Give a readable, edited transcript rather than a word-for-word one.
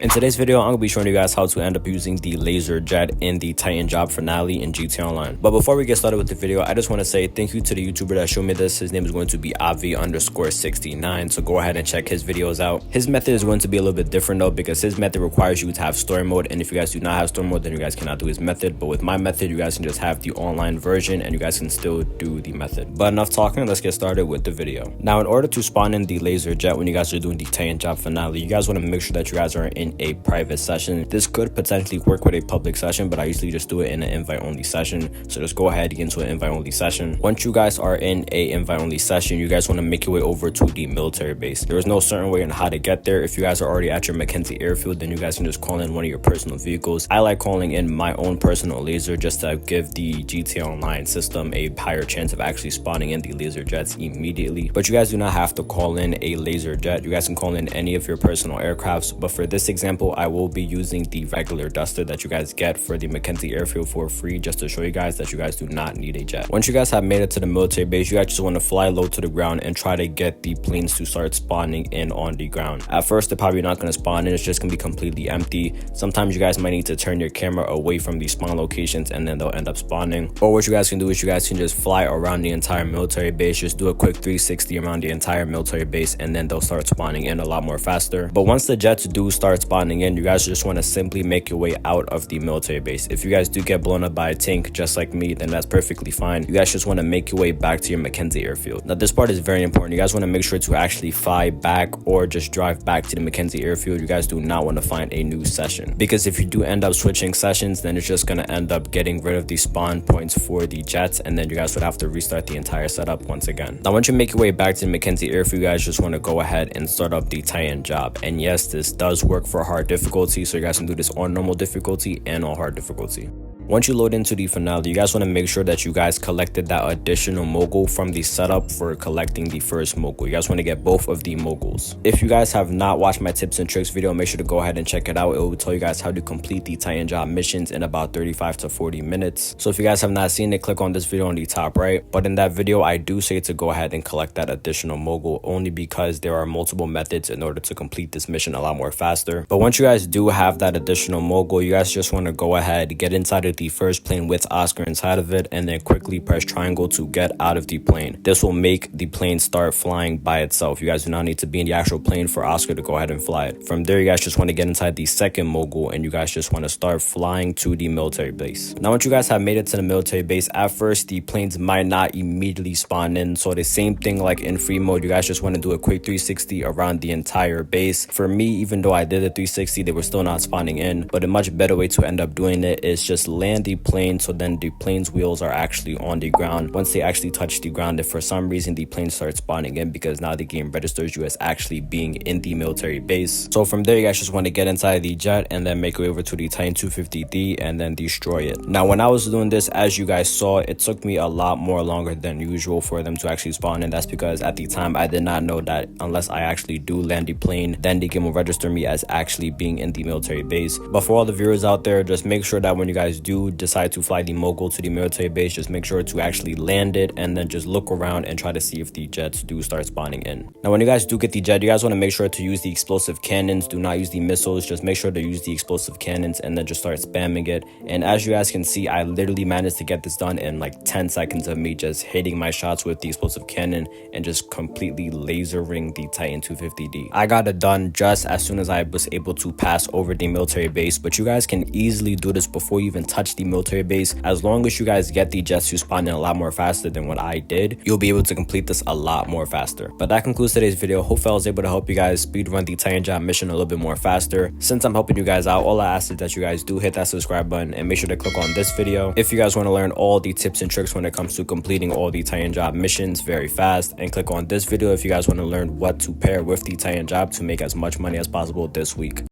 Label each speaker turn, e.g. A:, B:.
A: In today's video, I'm going to be showing you guys how to end up using the Lazer Jet in the Titan job finale in GTA Online. But before we get started with the video, I just want to say thank you to the YouTuber that showed me this. His name is going to be Avi_69, so go ahead and check his videos out. His method is going to be a little bit different though, because his method requires you to have story mode, and if you guys do not have story mode, then you guys cannot do his method. But with my method, you guys can just have the online version and you guys can still do the method. But enough talking, let's get started with the video. Now, in order to spawn in the Lazer Jet when you guys are doing the Titan job finale, you guys want to make sure that you guys are in a private session. This could potentially work with a public session, but I usually just do it in an invite only session. So just go ahead and get into an invite only session. Once you guys are in a invite only session, you guys want to make your way over to the military base. There is no certain way on how to get there. If you guys are already at your Mackenzie airfield, then you guys can just call in one of your personal vehicles. I like calling in my own personal Lazer just to give the GTA Online system a higher chance of actually spawning in the Lazer Jets immediately. But you guys do not have to call in a Lazer Jet. You guys can call in any of your personal aircrafts. But for this example, I will be using the regular duster that you guys get for the Mackenzie airfield for free, just to show you guys that you guys do not need a jet. Once you guys have made it to the military base, you guys just want to fly low to the ground and try to get the planes to start spawning in on the ground. At first, they're probably not going to spawn in. It's just going to be completely empty. Sometimes you guys might need to turn your camera away from the spawn locations and then they'll end up spawning. Or what you guys can do is you guys can just fly around the entire military base, just do a quick 360 around the entire military base, and then they'll start spawning in a lot more faster. But once the jets do start spawning in, you guys just want to simply make your way out of the military base. If you guys do get blown up by a tank just like me, then that's perfectly fine. You guys just want to make your way back to your Mackenzie airfield. Now, this part is very important. You guys want to make sure to actually fly back or just drive back to the Mackenzie airfield. You guys do not want to find a new session, because if you do end up switching sessions, then it's just going to end up getting rid of the spawn points for the jets, and then you guys would have to restart the entire setup once again. Now, once you make your way back to the Mackenzie airfield, you guys just want to go ahead and start up the Titan job. And yes, this does work for hard difficulty, so you guys can do this on normal difficulty and on hard difficulty. Once you load into the finale, you guys want to make sure that you guys collected that additional mogul from the setup for collecting the first mogul. You guys want to get both of the moguls. If you guys have not watched my tips and tricks video, make sure to go ahead and check it out. It will tell you guys how to complete the Titan job missions in about 35 to 40 minutes. So if you guys have not seen it, click on this video on the top right. But in that video, I do say to go ahead and collect that additional mogul, only because there are multiple methods in order to complete this mission a lot more faster. But once you guys do have that additional mogul, you guys just want to go ahead, get inside of the first plane with Oscar inside of it, and then quickly press triangle to get out of the plane. This will make the plane start flying by itself. You guys do not need to be in the actual plane for Oscar to go ahead and fly it. From there, you guys just want to get inside the second mogul, and you guys just want to start flying to the military base. Now, once you guys have made it to the military base, at first the planes might not immediately spawn in, so the same thing like in free mode, you guys just want to do a quick 360 around the entire base. For me, even though I did a 360, they were still not spawning in, but a much better way to end up doing it is just land the plane, so then the plane's wheels are actually on the ground. Once they actually touch the ground, if for some reason the plane starts spawning in, because now the game registers you as actually being in the military base. So from there, you guys just want to get inside the jet and then make your way over to the Titan 250D and then destroy it. Now, when I was doing this, as you guys saw, it took me a lot more longer than usual for them to actually spawn in. That's because at the time I did not know that unless I actually do land the plane, then the game will register me as actually being in the military base. But for all the viewers out there, just make sure that when you guys do decide to fly the mogul to the military base, just make sure to actually land it and then just look around and try to see if the jets do start spawning in. Now, when you guys do get the jet, you guys want to make sure to use the explosive cannons. Do not use the missiles. Just make sure to use the explosive cannons and then just start spamming it. And as you guys can see, I literally managed to get this done in like 10 seconds of me just hitting my shots with the explosive cannon and just completely lasering the Titan 250D. I got it done just as soon as I was able to pass over the military base, but you guys can easily do this before you even touch the military base. As long as you guys get the jets to spawn in a lot more faster than what I did, you'll be able to complete this a lot more faster. But that concludes today's video. Hopefully I was able to help you guys speedrun the Titan job mission a little bit more faster. Since I'm helping you guys out, all I ask is that you guys do hit that subscribe button and make sure to click on this video if you guys want to learn all the tips and tricks when it comes to completing all the Titan job missions very fast, and click on this video if you guys want to learn what to pair with the Titan job to make as much money as possible this week.